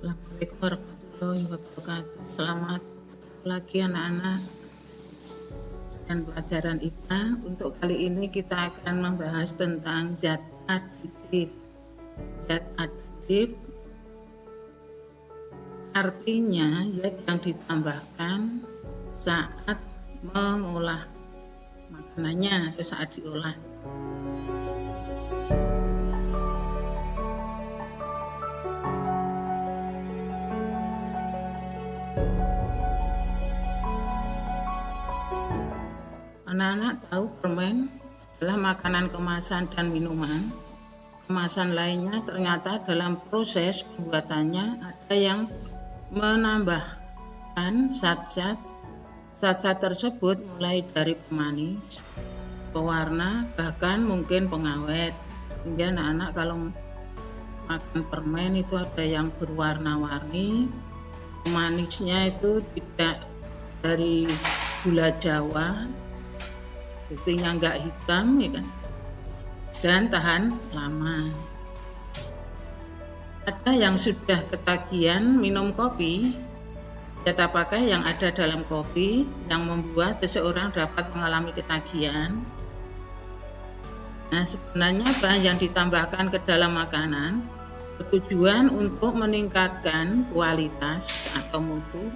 Assalamualaikum warahmatullahi wabarakatuh. Selamat lagi anak-anak dan pelajaran IPA. Untuk kali ini kita akan membahas tentang zat aditif. Zat aditif artinya zat yang ditambahkan saat mengolah makanannya atau saat diolah. Anak-anak tahu permen adalah makanan kemasan dan minuman. Kemasan lainnya ternyata dalam proses pembuatannya ada yang menambahkan zat-zat tersebut mulai dari pemanis, pewarna, bahkan mungkin pengawet. Sehingga anak-anak kalau makan permen itu ada yang berwarna-warni, pemanisnya itu tidak dari gula Jawa, buktinya enggak hitam ya kan, dan tahan lama. Ada yang sudah ketagihan minum kopi, zat apakah yang ada dalam kopi yang membuat seseorang dapat mengalami ketagihan? Nah, sebenarnya bahan yang ditambahkan ke dalam makanan bertujuan untuk meningkatkan kualitas atau mutu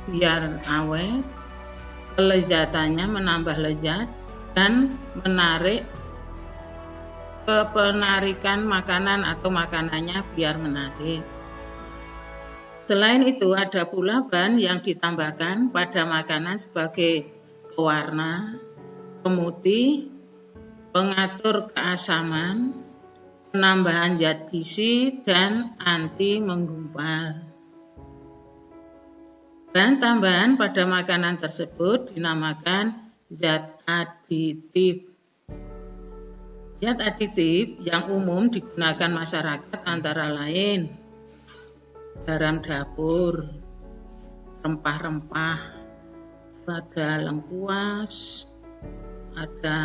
biar awet, kelezatannya menambah lezat dan menarik kepenarikan makanan atau makanannya biar menarik. Selain itu ada pula bahan yang ditambahkan pada makanan sebagai pewarna, pemutih, pengatur keasaman, penambahan zat gizi dan anti menggumpal. Bahan tambahan pada makanan tersebut dinamakan zat aditif. Zat aditif yang umum digunakan masyarakat antara lain garam dapur, rempah-rempah, ada lengkuas, ada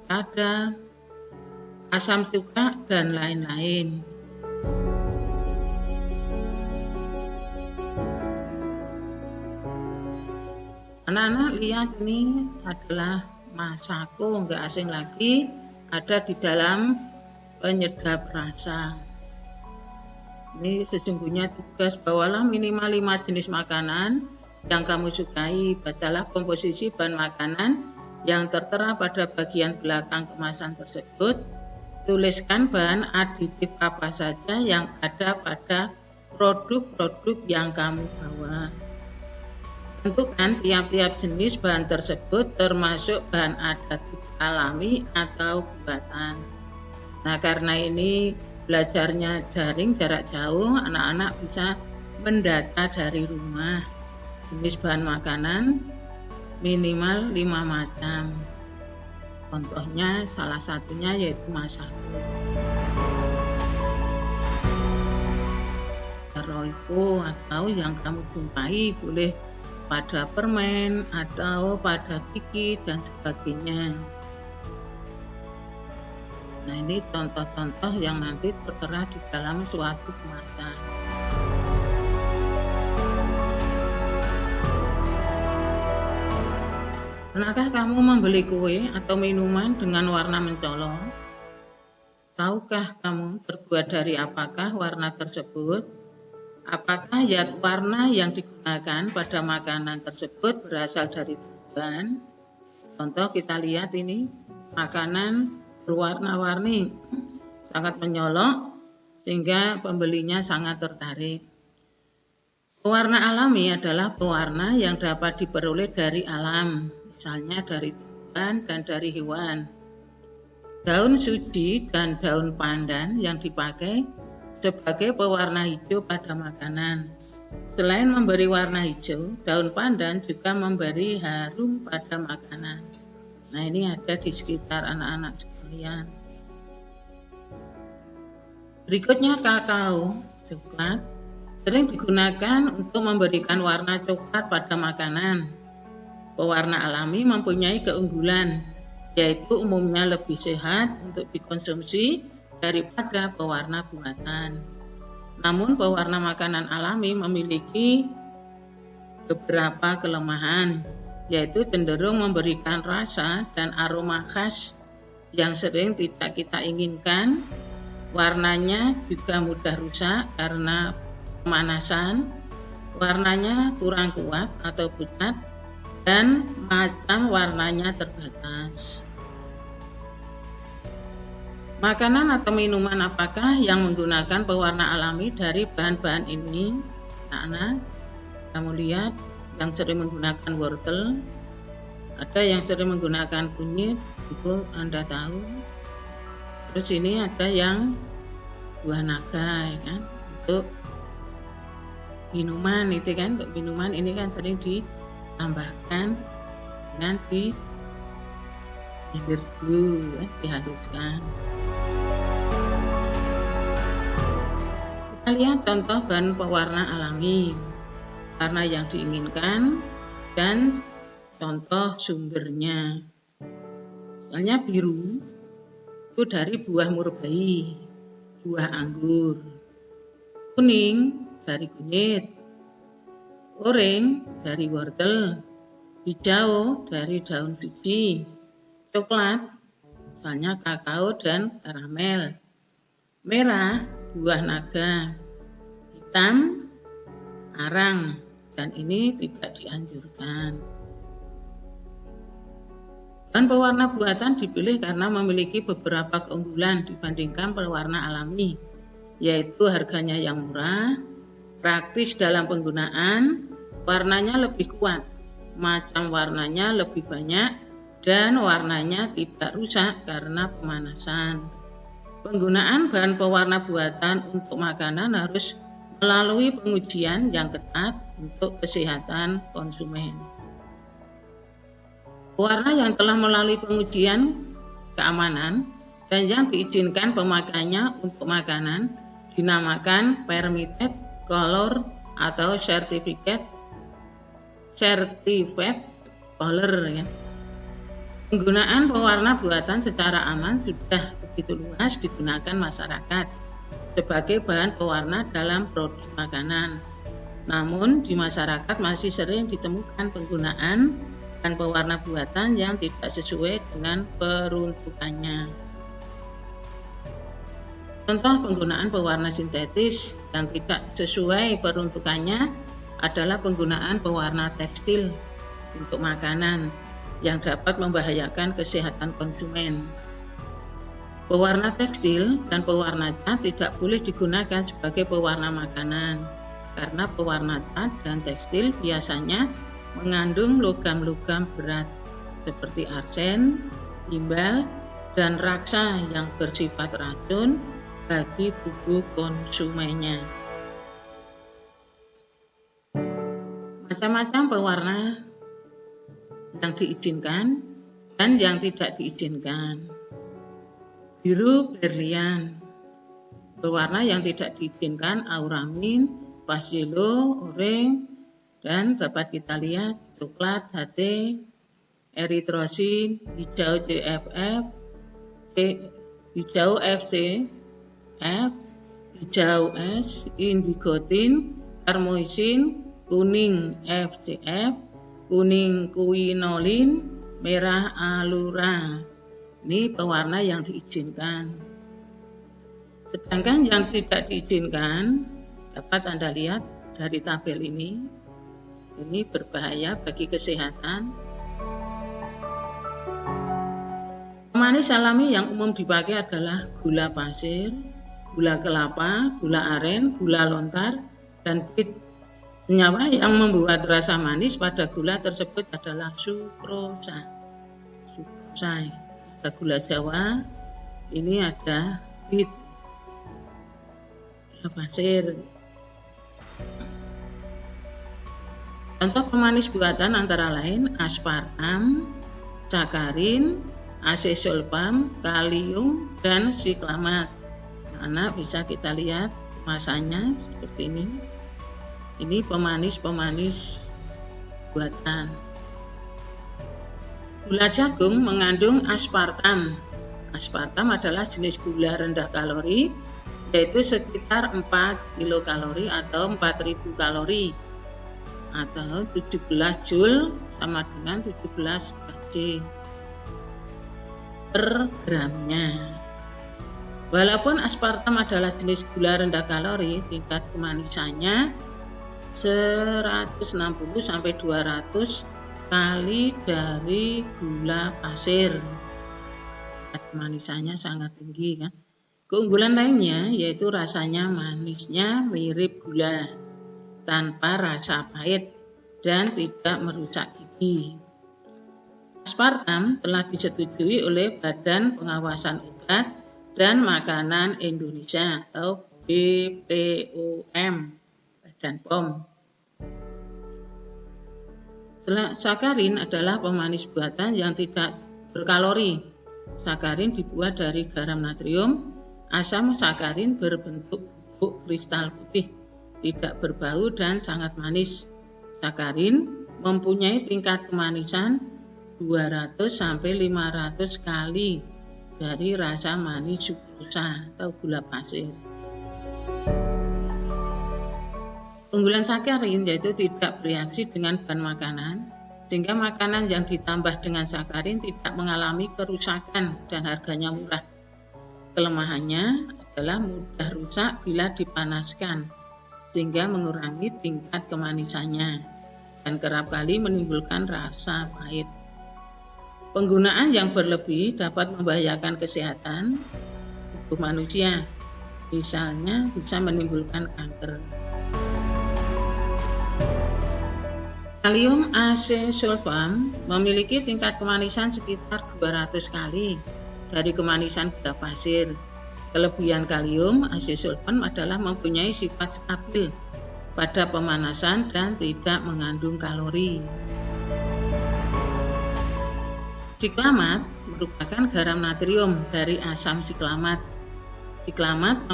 lada, asam cuka, dan lain-lain. Anak-anak lihat, ini adalah masako, nggak asing lagi, ada di dalam penyedap rasa. Ini sesungguhnya tugas, bawalah minimal 5 jenis makanan yang kamu sukai. Bacalah komposisi bahan makanan yang tertera pada bagian belakang kemasan tersebut. Tuliskan bahan aditif apa saja yang ada pada produk-produk yang kamu bawa. Tentukan tiap-tiap jenis bahan tersebut termasuk bahan aditif alami atau buatan. Nah, karena ini belajarnya daring jarak jauh, anak-anak bisa mendata dari rumah. Jenis bahan makanan minimal 5 macam. Contohnya salah satunya yaitu masako. Royco atau yang kamu jumpai boleh pada permen atau pada kiki dan sebagainya. Nah, ini contoh-contoh yang nanti tertera di dalam suatu kemasan. Pernahkah kamu membeli kue atau minuman dengan warna mencolok? Tahukah kamu terbuat dari apakah warna tersebut? Apakah zat warna yang digunakan pada makanan tersebut berasal dari tumbuhan? Contoh kita lihat ini, makanan berwarna-warni, sangat menyolok sehingga pembelinya sangat tertarik. Pewarna alami adalah pewarna yang dapat diperoleh dari alam, misalnya dari tumbuhan dan dari hewan. Daun suji dan daun pandan yang dipakai sebagai pewarna hijau pada makanan. Selain memberi warna hijau, daun pandan juga memberi harum pada makanan. Nah, ini ada di sekitar anak-anak sekalian. Berikutnya kakao, coklat, sering digunakan untuk memberikan warna coklat pada makanan. Pewarna alami mempunyai keunggulan, yaitu umumnya lebih sehat untuk dikonsumsi daripada pewarna buatan. Namun pewarna makanan alami memiliki beberapa kelemahan, yaitu cenderung memberikan rasa dan aroma khas yang sering tidak kita inginkan. Warnanya juga mudah rusak karena pemanasan, warnanya kurang kuat atau pucat, dan macam warnanya terbatas. Makanan atau minuman apakah yang menggunakan pewarna alami dari bahan-bahan ini? Anak-anak, kamu lihat yang sering menggunakan wortel, ada yang sering menggunakan kunyit, itu Anda tahu. Terus ini ada yang buah naga, ya kan? Untuk minuman itu kan, untuk minuman ini kan sering ditambahkan dengan blender dulu, ya, dihaluskan. Kita lihat contoh bahan pewarna alami, warna yang diinginkan dan contoh sumbernya. Misalnya biru itu dari buah murbei, buah anggur. Kuning dari kunyit, oranye dari wortel, hijau dari daun biji, coklat misalnya kakao dan karamel, merah buah naga, hitam arang, dan ini tidak dianjurkan. Bahan pewarna buatan dipilih karena memiliki beberapa keunggulan dibandingkan pewarna alami, yaitu harganya yang murah, praktis dalam penggunaan, warnanya lebih kuat, macam warnanya lebih banyak, dan warnanya tidak rusak karena pemanasan. Penggunaan bahan pewarna buatan untuk makanan harus melalui pengujian yang ketat untuk kesehatan konsumen. Pewarna yang telah melalui pengujian keamanan dan yang diizinkan pemakainya untuk makanan dinamakan permitted color atau certificate color, ya. Penggunaan pewarna buatan secara aman sudah begitu luas digunakan masyarakat sebagai bahan pewarna dalam produk makanan. Namun di masyarakat masih sering ditemukan penggunaan bahan pewarna buatan yang tidak sesuai dengan peruntukannya. Contoh penggunaan pewarna sintetis yang tidak sesuai peruntukannya adalah penggunaan pewarna tekstil untuk makanan yang dapat membahayakan kesehatan konsumen. Pewarna tekstil dan pewarna cat tidak boleh digunakan sebagai pewarna makanan karena pewarna cat dan tekstil biasanya mengandung logam-logam berat seperti arsen, timbal, dan raksa yang bersifat racun bagi tubuh konsumennya. Macam-macam pewarna yang diizinkan dan yang tidak diizinkan. Biru berlian, pewarna yang tidak diizinkan auramin, pastello, oranye, dan dapat kita lihat coklat HT, eritrosin, hijau CFF, hijau FCF, hijau S, indigotin, karmoisin, kuning FCF, kuning quinolin, merah alura. Ini pewarna yang diizinkan. Sedangkan yang tidak diizinkan dapat Anda lihat dari tabel ini. Ini berbahaya bagi kesehatan. Pemanis alami yang umum dipakai adalah gula pasir, gula kelapa, gula aren, gula lontar, dan bit. Senyawa yang membuat rasa manis pada gula tersebut adalah sukrosa. Ada gula Jawa, ini ada bit, gula pasir. Contoh pemanis buatan antara lain aspartam, sakarin, asesulfam, kalium, dan siklamat. Nah, bisa kita lihat kemasannya seperti ini. Ini pemanis-pemanis buatan. Gula jagung mengandung aspartam. Aspartam adalah jenis gula rendah kalori yaitu sekitar 4 kilokalori atau 4000 kalori atau 17 Joule sama dengan 17 Kj per gramnya. Walaupun aspartam adalah jenis gula rendah kalori, tingkat kemanisannya 160 sampai 200 kali dari gula pasir. Tingkat kemanisannya sangat tinggi kan. Keunggulan lainnya yaitu rasanya manisnya mirip gula, tanpa rasa pahit dan tidak merusak gigi. Aspartam telah disetujui oleh Badan Pengawasan Obat dan Makanan Indonesia atau BPOM, Badan POM. Sakarin adalah pemanis buatan yang tidak berkalori. Sakarin dibuat dari garam natrium. Asam sakarin berbentuk bubuk kristal putih, tidak berbau dan sangat manis. Sakarin mempunyai tingkat kemanisan 200 sampai 500 kali dari rasa manis sukrosa atau gula pasir. Keunggulan sakarin yaitu tidak bereaksi dengan bahan makanan, sehingga makanan yang ditambah dengan sakarin tidak mengalami kerusakan dan harganya murah. Kelemahannya adalah mudah rusak bila dipanaskan, sehingga mengurangi tingkat kemanisannya dan kerap kali menimbulkan rasa pahit. Penggunaan yang berlebih dapat membahayakan kesehatan tubuh manusia, misalnya bisa menimbulkan kanker. Kalium asesulfam memiliki tingkat kemanisan sekitar 200 kali dari kemanisan gula pasir. Kelebihan kalium asesulfam adalah mempunyai sifat stabil pada pemanasan dan tidak mengandung kalori. Siklamat merupakan garam natrium dari asam siklamat. Siklamat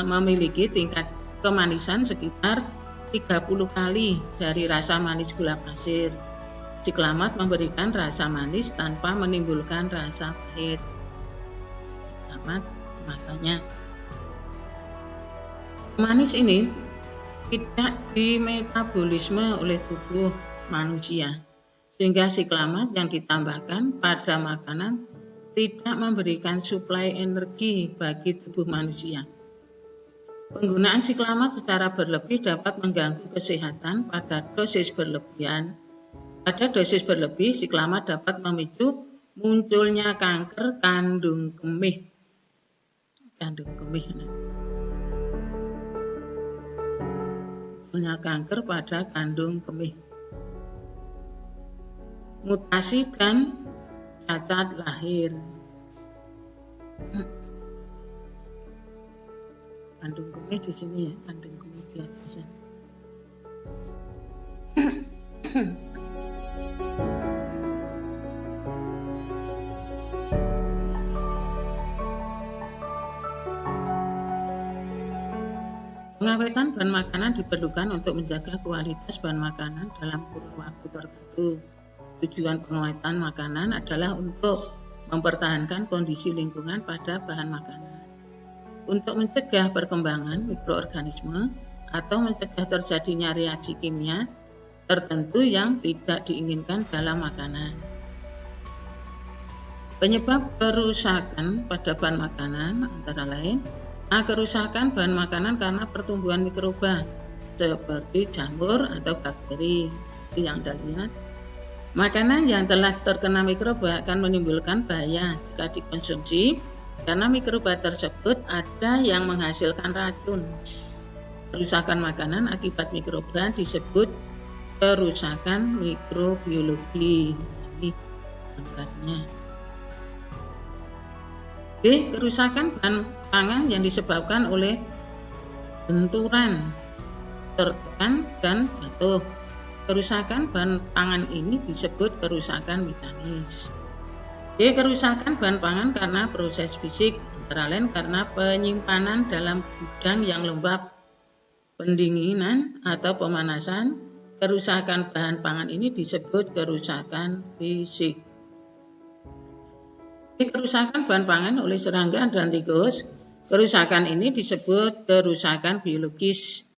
memiliki tingkat kemanisan sekitar 30 kali dari rasa manis gula pasir. Siklamat memberikan rasa manis tanpa menimbulkan rasa pahit. Siklamat kemasannya. Manis ini tidak dimetabolisme oleh tubuh manusia, sehingga siklamat yang ditambahkan pada makanan tidak memberikan suplai energi bagi tubuh manusia. Penggunaan siklamat secara berlebih dapat mengganggu kesehatan pada dosis berlebihan. Pada dosis berlebih, siklamat dapat memicu munculnya kanker kandung kemih. Munculnya kanker pada kandung kemih. Mutasi dan cacat lahir. Kandung kemih di sini ya, kandung kemih di atasnya. Pengawetan bahan makanan diperlukan untuk menjaga kualitas bahan makanan dalam kurun waktu tertentu. Tujuan pengawetan makanan adalah untuk mempertahankan kondisi lingkungan pada bahan makanan, untuk mencegah perkembangan mikroorganisme atau mencegah terjadinya reaksi kimia tertentu yang tidak diinginkan dalam makanan. Penyebab kerusakan pada bahan makanan antara lain kerusakan bahan makanan karena pertumbuhan mikroba seperti jamur atau bakteri. Yang Anda lihat, makanan yang telah terkena mikroba akan menimbulkan bahaya jika dikonsumsi karena mikroba tersebut ada yang menghasilkan racun. Kerusakan makanan akibat mikroba disebut kerusakan mikrobiologi. Ini gambarnya. Kerusakan bahan pangan yang disebabkan oleh benturan, tertekan, dan jatuh. Kerusakan bahan pangan ini disebut kerusakan mekanis. Kerusakan bahan pangan karena proses fisik, antara lain karena penyimpanan dalam gudang yang lembab, pendinginan, atau pemanasan. Kerusakan bahan pangan ini disebut kerusakan fisik. Kerusakan bahan pangan oleh serangga dan tikus Kerusakan ini disebut kerusakan biologis